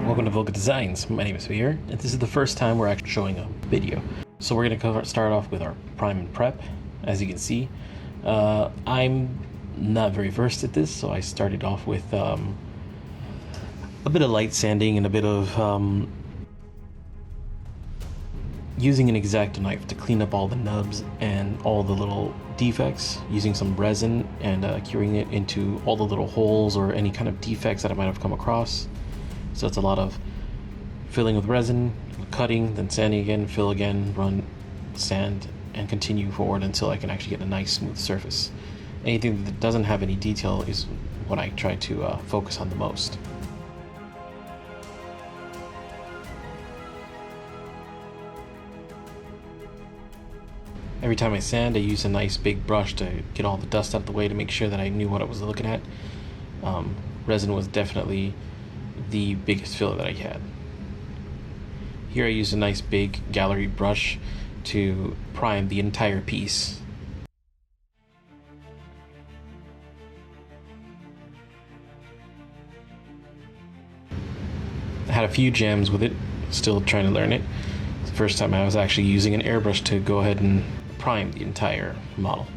Welcome to Volga Designs. My name is Reeve, and this is the first time we're actually showing a video. So we're going to start off with our prime and prep. As you can see, I'm not very versed at this, so I started off with a bit of light sanding and a bit of using an X-Acto knife to clean up all the nubs and all the little defects, using some resin and curing it into all the little holes or any kind of defects that I might have come across. So it's a lot of filling with resin, cutting, then sanding again, fill again, run, sand, and continue forward until I can actually get a nice smooth surface. Anything that doesn't have any detail is what I try to focus on the most. Every time I sand, I use a nice big brush to get all the dust out of the way to make sure that I knew what I was looking at. Resin was definitely the biggest filler that I had. Here I use a nice big gallery brush to prime the entire piece. I had a few jams with it, still trying to learn it. It's the first time I was actually using an airbrush to go ahead and prime the entire model.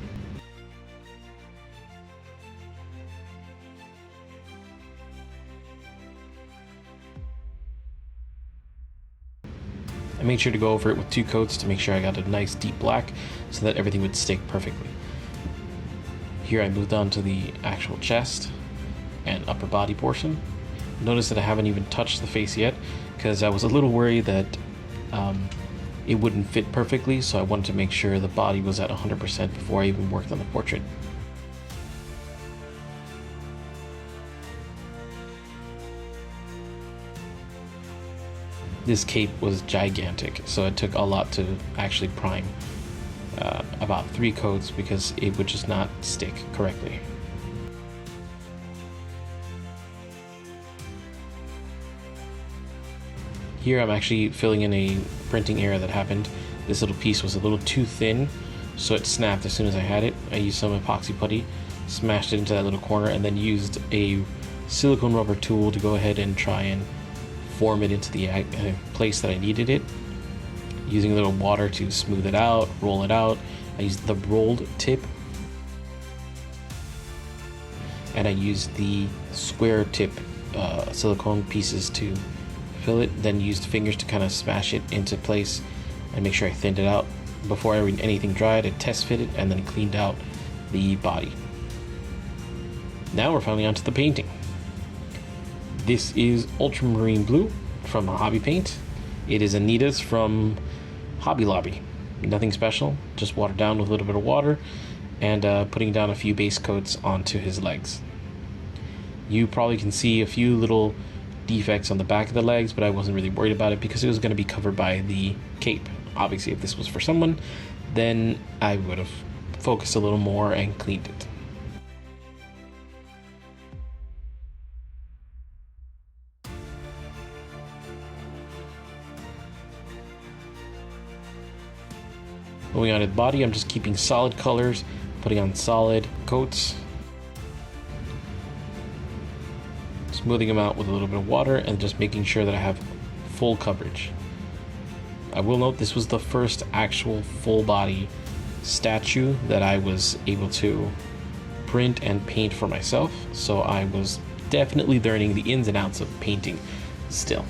I made sure to go over it with 2 coats to make sure I got a nice deep black so that everything would stick perfectly. Here I moved on to the actual chest and upper body portion. Notice that I haven't even touched the face yet because I was a little worried that it wouldn't fit perfectly, so I wanted to make sure the body was at 100% before I even worked on the portrait. This cape was gigantic, so it took a lot to actually prime. About 3 coats because it would just not stick correctly. Here I'm actually filling in a printing error that happened. This little piece was a little too thin, so it snapped as soon as I had it. I used some epoxy putty, smashed it into that little corner, and then used a silicone rubber tool to go ahead and try and form it into the place that I needed it, using a little water to smooth it out, roll it out. I used the rolled tip, and I used the square tip silicone pieces to fill it, then used fingers to kind of smash it into place and make sure I thinned it out. Before anything dried, I test fit it and then cleaned out the body. Now we're finally onto the painting. This is ultramarine blue from Hobby Paint. It is Anita's from Hobby Lobby. Nothing special, just watered down with a little bit of water and putting down a few base coats onto his legs. You probably can see a few little defects on the back of the legs, but I wasn't really worried about it because it was going to be covered by the cape. Obviously, if this was for someone, then I would have focused a little more and cleaned it. Moving on to the body, I'm just keeping solid colors, putting on solid coats, smoothing them out with a little bit of water, and just making sure that I have full coverage. I will note this was the first actual full body statue that I was able to print and paint for myself, so I was definitely learning the ins and outs of painting still.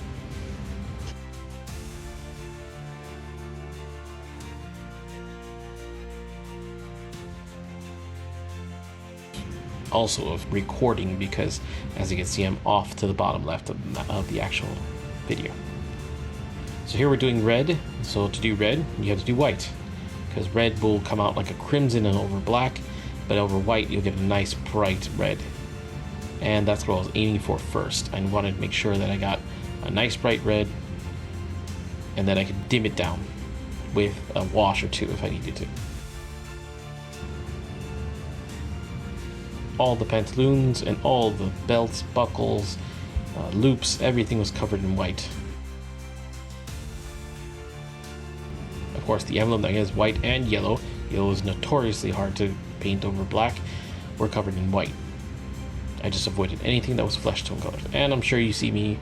Also of recording because, as you can see, I'm off to the bottom left of the actual video. So here we're doing red. So to do red, you have to do white, because red will come out like a crimson and over black, but over white you'll get a nice bright red. And that's what I was aiming for first. I wanted to make sure that I got a nice bright red and that I could dim it down with a wash or two if I needed to. All the pantaloons and all the belts, buckles, loops, everything was covered in white. Of course, the emblem that is white and yellow. Yellow is notoriously hard to paint over black. We're covered in white. I just avoided anything that was flesh tone colors. And I'm sure you see me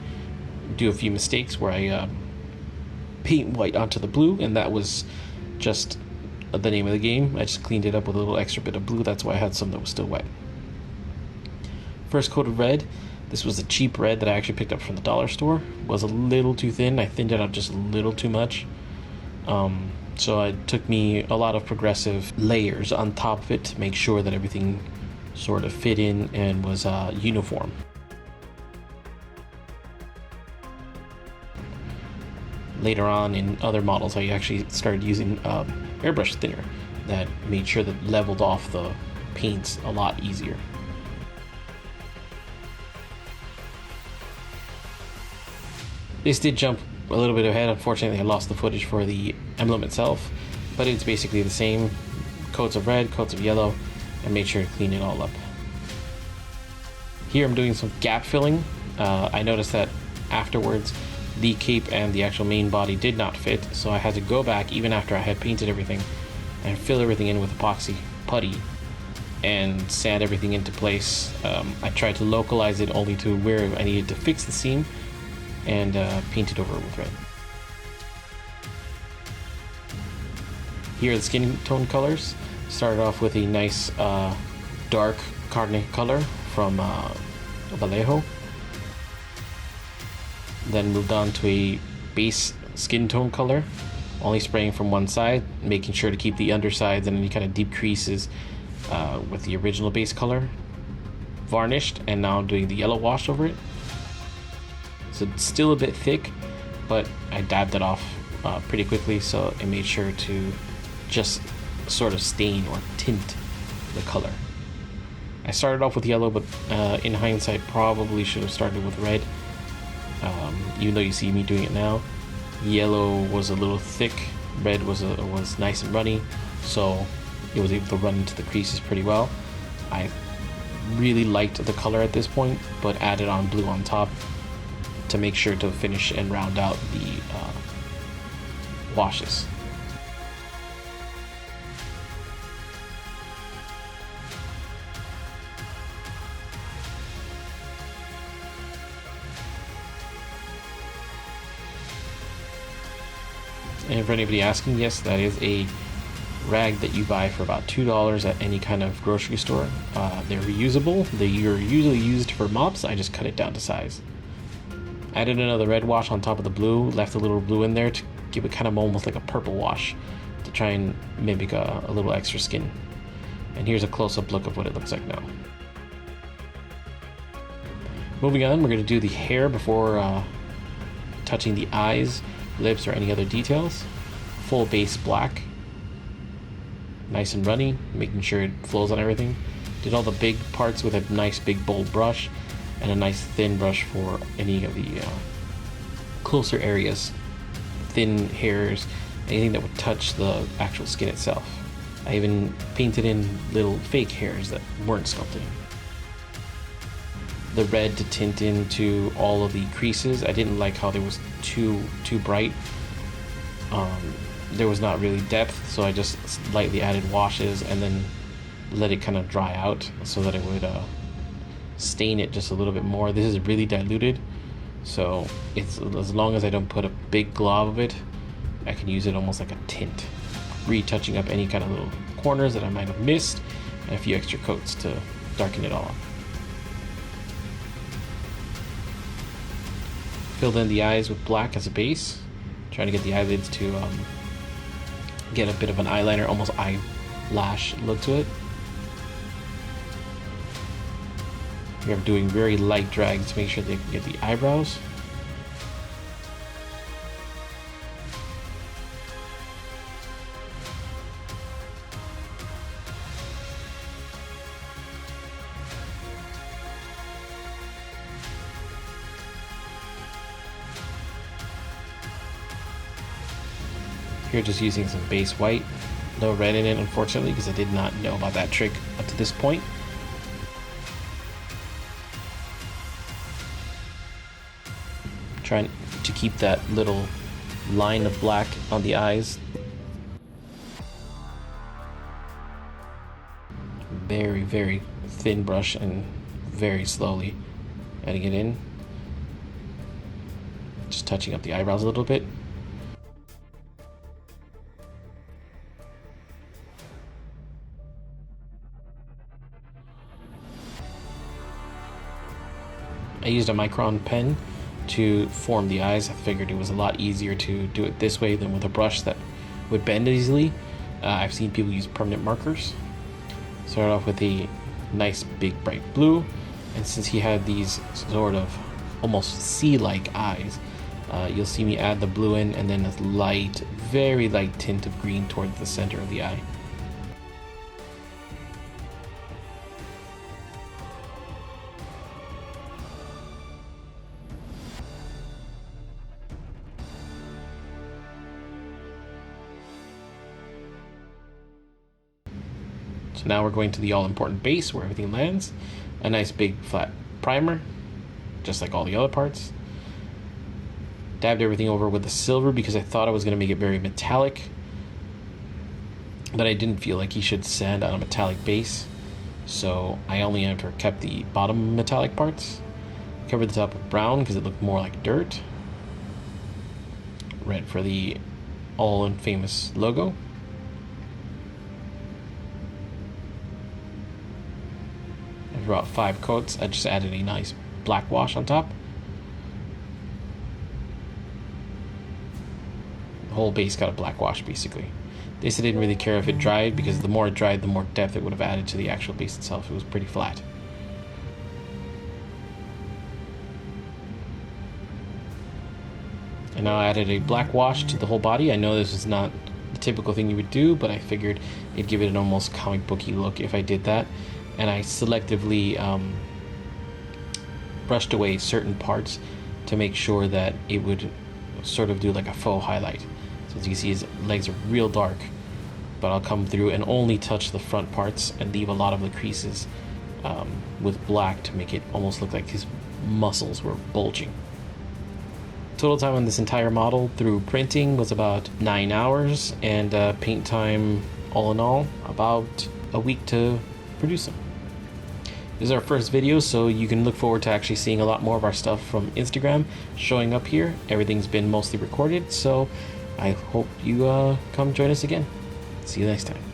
do a few mistakes where I paint white onto the blue, and that was just the name of the game. I just cleaned it up with a little extra bit of blue. That's why I had some that was still wet. First coat of red. This was a cheap red that I actually picked up from the dollar store. Was a little too thin. I thinned it out just a little too much. So it took me a lot of progressive layers on top of it to make sure that everything sort of fit in and was uniform. Later on in other models, I actually started using airbrush thinner that made sure that leveled off the paints a lot easier. This did jump a little bit ahead. Unfortunately, I lost the footage for the emblem itself, but it's basically the same coats of red, coats of yellow, and made sure to clean it all up. Here I'm doing some gap filling. I noticed that afterwards the cape and the actual main body did not fit, so I had to go back even after I had painted everything and fill everything in with epoxy putty and sand everything into place. I tried to localize it only to where I needed to fix the seam, and paint it over with red. Here are the skin tone colors. Started off with a nice dark carne color from Vallejo. Then moved on to a base skin tone color, only spraying from one side, making sure to keep the undersides and any kind of deep creases with the original base color varnished, and now doing the yellow wash over it. So it's still a bit thick, but I dabbed it off pretty quickly, so I made sure to just sort of stain or tint the color. I started off with yellow, but in hindsight probably should have started with red. Even though you see me doing it now, yellow was a little thick, red was nice and runny, so it was able to run into the creases pretty well. I really liked the color at this point, but added on blue on top to make sure to finish and round out the washes. And for anybody asking, yes, that is a rag that you buy for about $2 at any kind of grocery store. They're reusable. They're usually used for mops. I just cut it down to size. Added another red wash on top of the blue, left a little blue in there to give it kind of almost like a purple wash to try and mimic a little extra skin. And here's a close-up look of what it looks like now. Moving on, we're going to do the hair before touching the eyes, lips, or any other details. Full base black, nice and runny, making sure it flows on everything. Did all the big parts with a nice big bold brush and a nice thin brush for any of the closer areas, thin hairs, anything that would touch the actual skin itself. I even painted in little fake hairs that weren't sculpted. The red to tint into all of the creases. I didn't like how there was too bright. There was not really depth, so I just lightly added washes and then let it kind of dry out so that it would stain it just a little bit more. This is really diluted, so it's, as long as I don't put a big glob of it, I can use it almost like a tint, retouching up any kind of little corners that I might have missed, and a few extra coats to darken it all up. Filled in the eyes with black as a base, trying to get the eyelids to get a bit of an eyeliner, almost eyelash look to it. Here I'm doing very light drags to make sure they can get the eyebrows. Here just using some base white, no red in it unfortunately because I did not know about that trick up to this point. Trying to keep that little line of black on the eyes. Very, very thin brush and very slowly, adding it in, just touching up the eyebrows a little bit. I used a micron pen to form the eyes. I figured it was a lot easier to do it this way than with a brush that would bend easily. I've seen people use permanent markers. Start off with a nice big bright blue, and since he had these sort of almost sea-like eyes, you'll see me add the blue in and then a light, very light tint of green towards the center of the eye. So now we're going to the all-important base where everything lands. A nice big flat primer, just like all the other parts. Dabbed everything over with the silver because I thought I was going to make it very metallic, but I didn't feel like he should sand on a metallic base, so I only ever kept the bottom metallic parts. Covered the top with brown because it looked more like dirt. Red for the all-famous logo. After about 5 coats, I just added a nice black wash on top. The whole base got a black wash basically. This I didn't really care if it dried because the more it dried, the more depth it would have added to the actual base itself. It was pretty flat. And now I added a black wash to the whole body. I know this is not the typical thing you would do, but I figured it'd give it an almost comic booky look if I did that. And I selectively brushed away certain parts to make sure that it would sort of do like a faux highlight. So as you can see, his legs are real dark, but I'll come through and only touch the front parts and leave a lot of the creases with black to make it almost look like his muscles were bulging. Total time on this entire model through printing was about 9 hours, and paint time all in all about a week to produce them. This is our first video, so you can look forward to actually seeing a lot more of our stuff from Instagram showing up here. Everything's been mostly recorded, so I hope you come join us again. See you next time.